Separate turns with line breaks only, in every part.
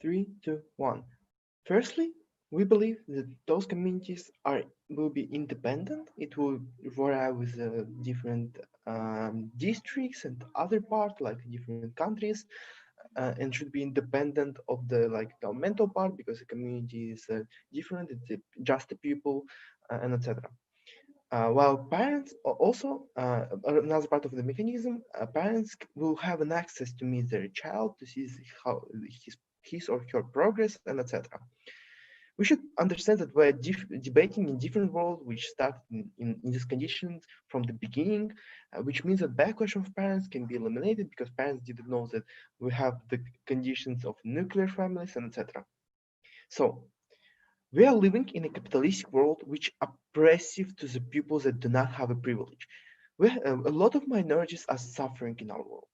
Three, two, one. Firstly, we believe that those communities will be independent. It will vary with different districts and other part, like different countries, and should be independent of the like governmental part because the community is different. It's just the people and etc. While parents also another part of the mechanism, parents will have an access to meet their child to see how his or her progress and etc. We should understand that we're debating in different worlds which start in these conditions from the beginning, which means that backlash of parents can be eliminated because parents didn't know that we have the conditions of nuclear families and etc. So we are living in a capitalistic world which oppressive to the people that do not have a privilege. A lot of minorities are suffering in our world.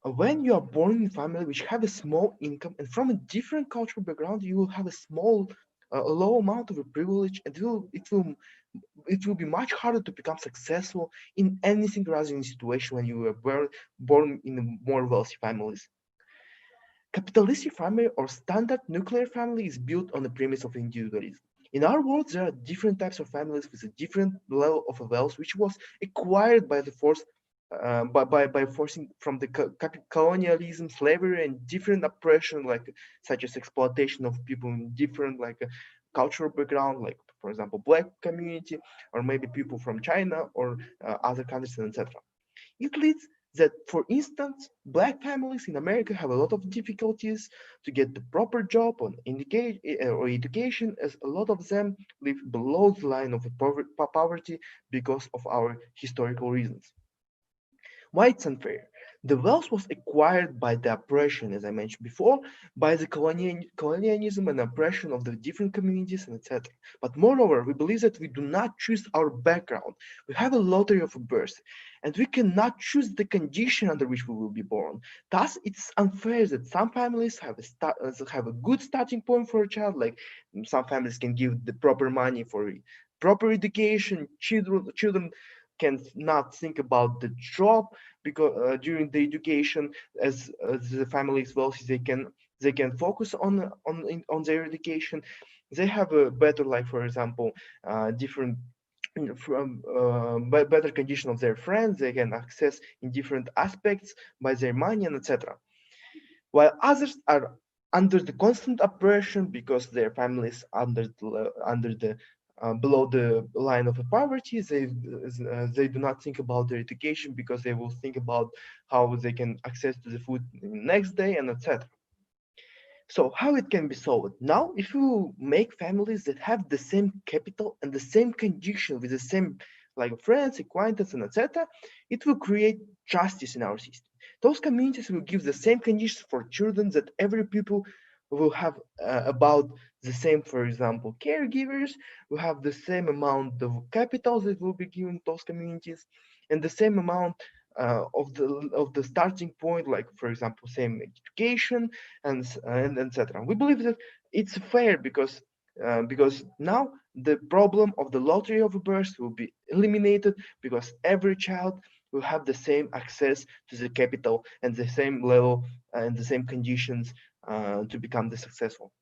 When you are born in a family which have a small income and from a different cultural background, you will have a small, a low amount of a privilege, and it will be much harder to become successful in anything rather than a situation when you were born in more wealthy families. Capitalistic family or standard nuclear family is built on the premise of individualism. In our world, there are different types of families with a different level of wealth, which was acquired by the force, by forcing from the colonialism, slavery, and different oppression, like such as exploitation of people in different cultural background, like for example, black community, or maybe people from China or other countries, and etc. It leads that, for instance, black families in America have a lot of difficulties to get the proper job or education, as a lot of them live below the line of poverty because of our historical reasons. Why it's unfair? The wealth was acquired by the oppression, as I mentioned before, by the colonialism and oppression of the different communities and etc. But moreover, we believe that we do not choose our background. We have a lottery of birth, and we cannot choose the condition under which we will be born. Thus, it's unfair that some families have a good starting point for a child, like some families can give the proper money for proper education. Children can not think about the job because during the education, as the family is wealthy, they can focus on their education. They have a better, like for example, different from better condition of their friends. They can access in different aspects by their money and etc. While others are under the constant oppression because their families under the below the line of poverty. They do not think about their education because they will think about how they can access to the food next day and etc. So how it can be solved? Now, if you make families that have the same capital and the same condition with the same like friends, acquaintances, and etc., it will create justice in our system. Those communities will give the same conditions for children that every people will have about the same, for example, caregivers will have the same amount of capital that will be given to those communities and the same amount of the starting point, like for example, same education and etc. We believe that it's fair because now the problem of the lottery of birth will be eliminated because every child will have the same access to the capital and the same level and the same conditions to become the successful.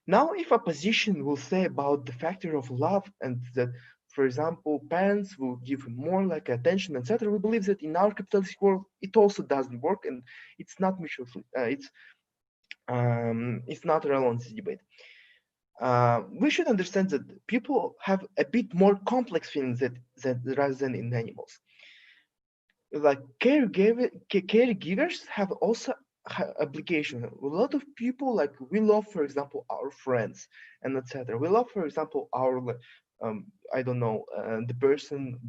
Now, if a position will say about the factor of love and that, for example, parents will give more like attention, etc., we believe that in our capitalistic world, it also doesn't work and it's not mutually, it's not relevant to this debate. We should understand that people have a bit more complex feelings that rather than in animals. Like caregivers have also obligation. A lot of people, like we love, for example, our friends and etc. We love, for example, our I don't know, the person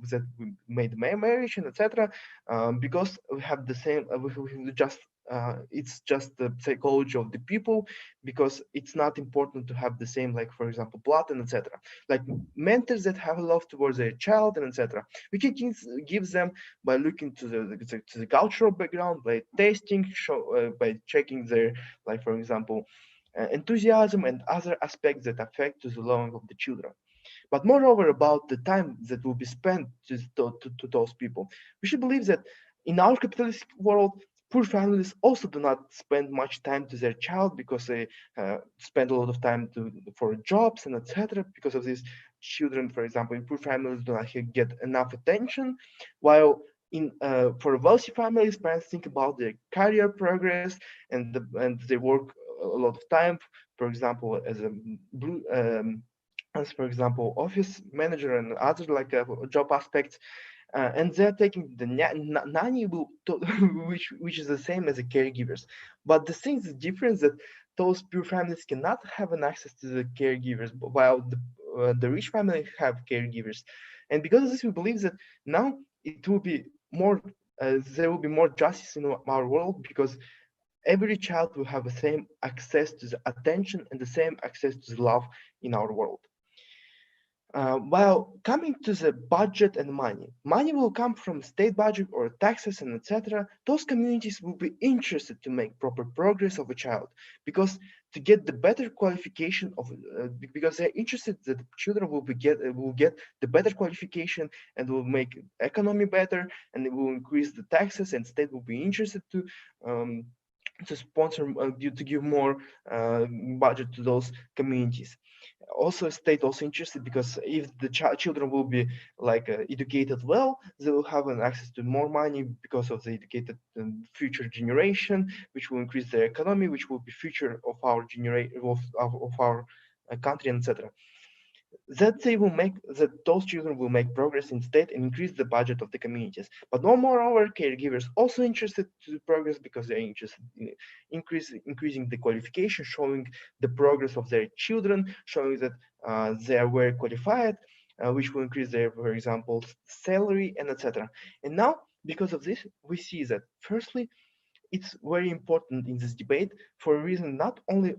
that we made marriage and etc. Because we have the same we just it's just the psychology of the people, because it's not important to have the same, like for example, blood and etc. Like mentors that have love towards their child and etc. We can give them by looking to the cultural background, by tasting, by checking their, like for example, enthusiasm and other aspects that affect to the learning of the children. But moreover, about the time that will be spent to those people, we should believe that in our capitalistic world, poor families also do not spend much time to their child because they spend a lot of time for jobs and etc. Because of this, children, for example, in poor families do not get enough attention, while in for wealthy families, parents think about their career progress and they work a lot of time. For example, as for example, office manager and other like job aspects, and they're taking the nanny which is the same as the caregivers. But the thing is the difference that those poor families cannot have an access to the caregivers, while the rich family have caregivers. And because of this, we believe that now it will be more there will be more justice in our world, because every child will have the same access to the attention and the same access to the love in our world. While coming to the budget and money will come from state budget or taxes and etc. Those communities will be interested to make proper progress of a child, because to get the better qualification of, because they're interested that children will get the better qualification and will make economy better, and it will increase the taxes, and state will be interested um, to sponsor to give more budget to those communities. Also state also interested, because if the children will be like educated well, they will have an access to more money because of the educated future generation, which will increase their economy, which will be future of our generation of our country, etc. That they will make that those children will make progress in state and increase the budget of the communities. But no moreover, caregivers also interested to progress, because they're interested in increasing the qualification, showing the progress of their children, showing that they are very qualified, which will increase their, for example, salary and etc. And now, because of this, we see that firstly, it's very important in this debate for a reason not only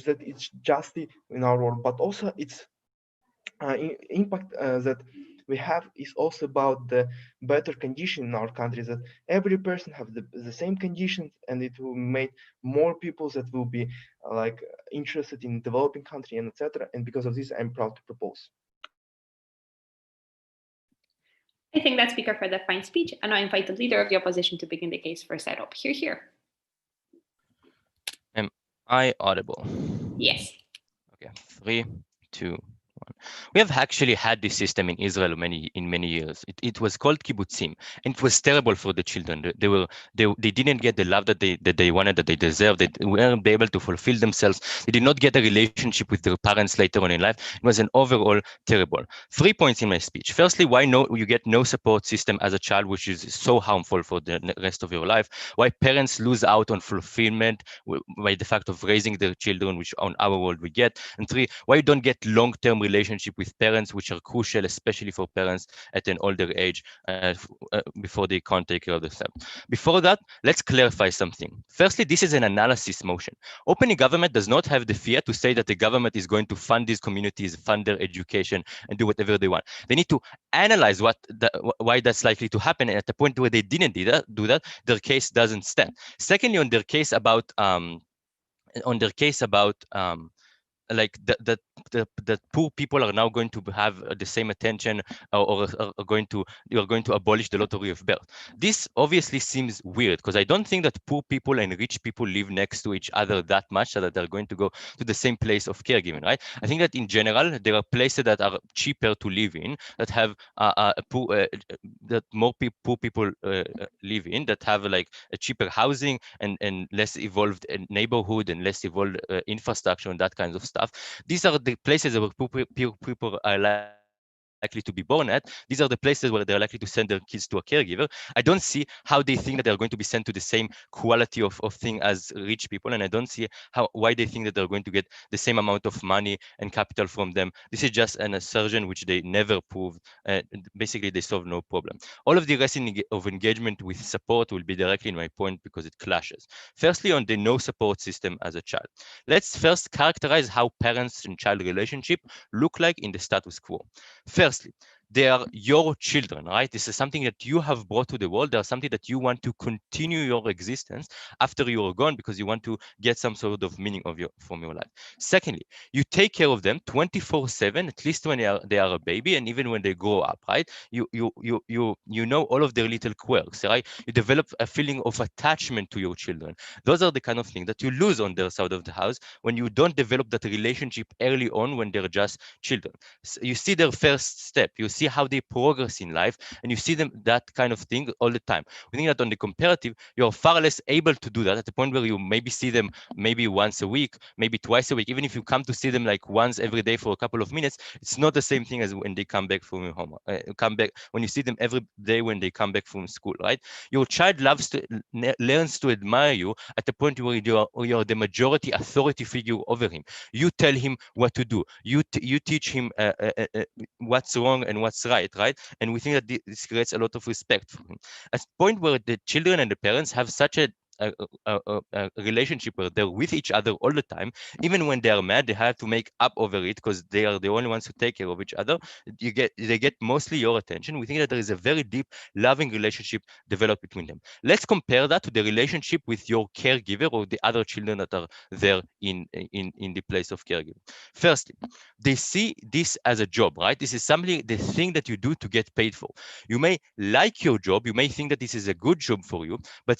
that it's justly in our world, but also it's impact that we have is also about the better condition in our country, that every person have the same conditions, and it will make more people that will be like interested in developing country and etc. And because of this, I'm proud to propose.
I thank that speaker for the fine speech, and I invite the leader of the opposition to begin the case for setup. Hear, hear.
Am I audible?
Yes.
Okay, 3, 2, 1. We have actually had this system in Israel in many years. It was called kibbutzim, and it was terrible for the children. They didn't get the love that they wanted, that they deserved. They weren't able to fulfill themselves. They did not get a relationship with their parents later on in life. It was an overall terrible. 3 points in my speech. Firstly, why you get no support system as a child, which is so harmful for the rest of your life. Why parents lose out on fulfillment by the fact of raising their children, which on our world we get. And 3, why you don't get long-term relationship with parents, which are crucial, especially for parents at an older age, before they can't take care of themselves. Before that, let's clarify something. Firstly, this is an analysis motion. Opening government does not have the fear to say that the government is going to fund these communities, fund their education, and do whatever they want. They need to analyze why that's likely to happen, and at the point where they didn't do that, their case doesn't stand. Secondly, on their case about like that poor people are now going to have the same attention, or are going to abolish the lottery of birth. This obviously seems weird, because I don't think that poor people and rich people live next to each other that much so that they're going to go to the same place of caregiving, right? I think that in general there are places that are cheaper to live in, that have that more poor people live in, that have like a cheaper housing and less evolved neighborhood and less evolved infrastructure and that kind of stuff. These are the places where people are likely to be born at. These are the places where they're likely to send their kids to a caregiver. I don't see how they think that they're going to be sent to the same quality of thing as rich people, and I don't see why they think that they're going to get the same amount of money and capital from them. This is just an assertion which they never proved. Basically, they solve no problem. All of the rest of engagement with support will be directly in my point, because it clashes. Firstly, on the no support system as a child. Let's first characterize how parents and child relationship look like in the status quo. Firstly, they are your children, right? This is something that you have brought to the world. They are something that you want to continue your existence after you are gone, because you want to get some sort of meaning from your life. Secondly, you take care of them 24/7, at least when they are a baby, and even when they grow up, right? You know all of their little quirks, right? You develop a feeling of attachment to your children. Those are the kind of things that you lose on their side of the house when you don't develop that relationship early on when they're just children. So you see their first step, you see how they progress in life, and you see them that kind of thing all the time. We think that on the comparative, you're far less able to do that at the point where you maybe see them maybe once a week, maybe twice a week. Even if you come to see them like once every day for a couple of minutes, it's not the same thing as when they come back from home. Come back when you see them every day when they come back from school, right? Your child learns to admire you at the point where you're the majority authority figure over him. You tell him what to do. You teach him what's wrong and what's right? And we think that this creates a lot of respect for him. At the point where the children and the parents have such a relationship where they're with each other all the time, even when they are mad, they have to make up over it because they are the only ones who take care of each other. They get mostly your attention. We think that there is a very deep, loving relationship developed between them. Let's compare that to the relationship with your caregiver or the other children that are there in the place of caregiver. Firstly, they see this as a job, right? This is something, the thing that you do to get paid for. You may like your job, you may think that this is a good job for you, but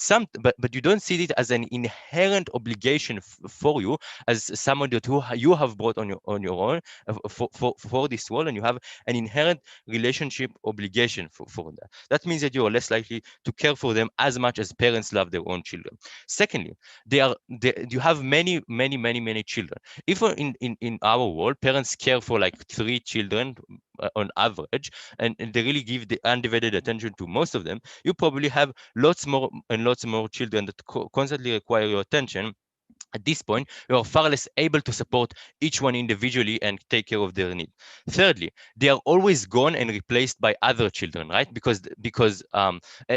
you don't see it as an inherent obligation for you as someone that you have brought on your own for this role, and you have an inherent relationship obligation for that. That means that you are less likely to care for them as much as parents love their own children. Secondly, you have many children. If in our world, parents care for like 3 children on average, and they really give the undivided attention to most of them, you probably have lots more and lots more children that constantly require your attention. At this point, you are far less able to support each one individually and take care of their need. Thirdly, they are always gone and replaced by other children, right? Because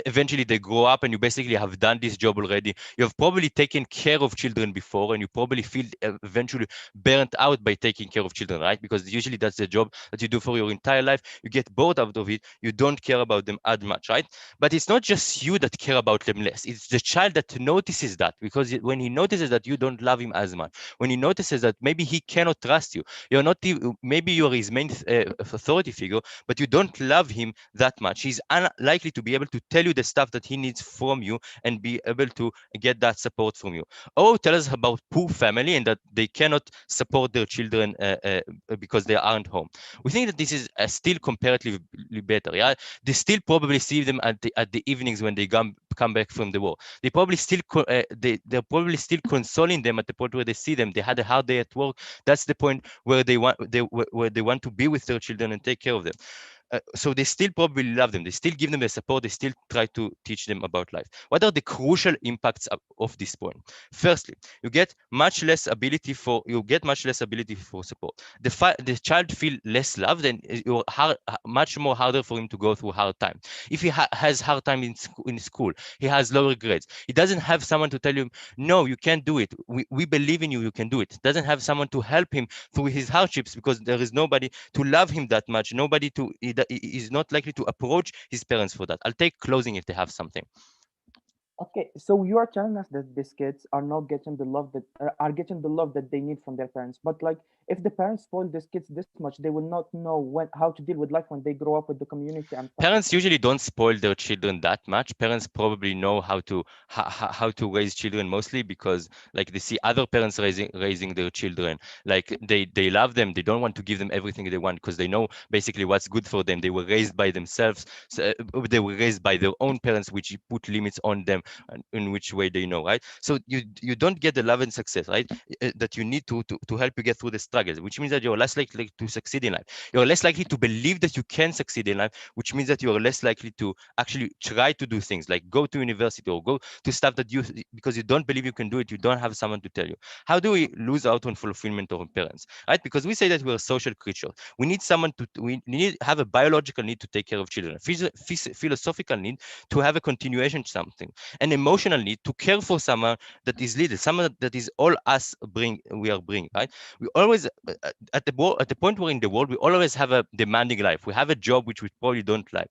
eventually they grow up, and you basically have done this job already. You have probably taken care of children before, and you probably feel eventually burnt out by taking care of children, right? Because usually that's the job that you do for your entire life. You get bored out of it. You don't care about them as much, right? But it's not just you that care about them less. It's the child that notices that, because when he notices that you don't love him as much, when he notices that maybe he cannot trust you, you're not maybe you're his main authority figure, but you don't love him that much. He's unlikely to be able to tell you the stuff that he needs from you and be able to get that support from you. Or tell us about poor family and that they cannot support their children because they aren't home. We think that this is still comparatively better. Yeah, they still probably see them at the evenings when they come back from the war. They're probably still consoling them at the point where they see them. They had a hard day at work. That's the point where where they want to be with their children and take care of them. So they still probably love them. They still give them the support. They still try to teach them about life. What are the crucial impacts of this point? Firstly, you get much less ability for support. The child feel less loved, and you're much more harder for him to go through hard time. If he has hard time in school, he has lower grades. He doesn't have someone to tell him, no, you can't do it. We believe in you. You can do it. Doesn't have someone to help him through his hardships because there is nobody to love him that much. Nobody is not likely to approach his parents for that. I'll take closing if they have something.
Okay, so you are telling us that these kids are not getting the love that are getting the love that they need from their parents. But like, if the parents spoil these kids this much, they will not know how to deal with life when they grow up with the community and stuff like
Parents
that.
usually don't spoil their children that much. Parents probably know how to raise children, mostly because like they see other parents raising their children. Like they love them. They don't want to give them everything they want because they know basically what's good for them. They were raised by themselves. So, they were raised by their own parents, which put limits on them and in which way they know, right? So you don't get the love and success, right? That you need to help you get through the struggles, which means that you're less likely to succeed in life. You're less likely to believe that you can succeed in life, which means that you're less likely to actually try to do things like go to university or go to stuff that because you don't believe you can do it, you don't have someone to tell you. How do we lose out on fulfillment of parents, right? Because we say that we're social creatures. We need someone we need have a biological need to take care of children, philosophical need to have a continuation to something. and emotional need to care for someone that is little, someone that is all us we are bring, right? We always at the point we're in the world, we always have a demanding life. We have a job which we probably don't like.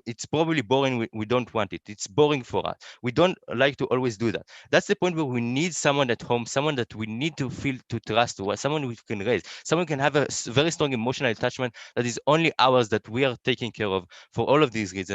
It's probably boring. We don't want it. It's boring for us. We don't like to always do that. That's the point where we need someone at home, someone that we need to feel to trust, to someone we can raise, someone can have a very strong emotional attachment that is only ours, that we are taking care of for all of these reasons.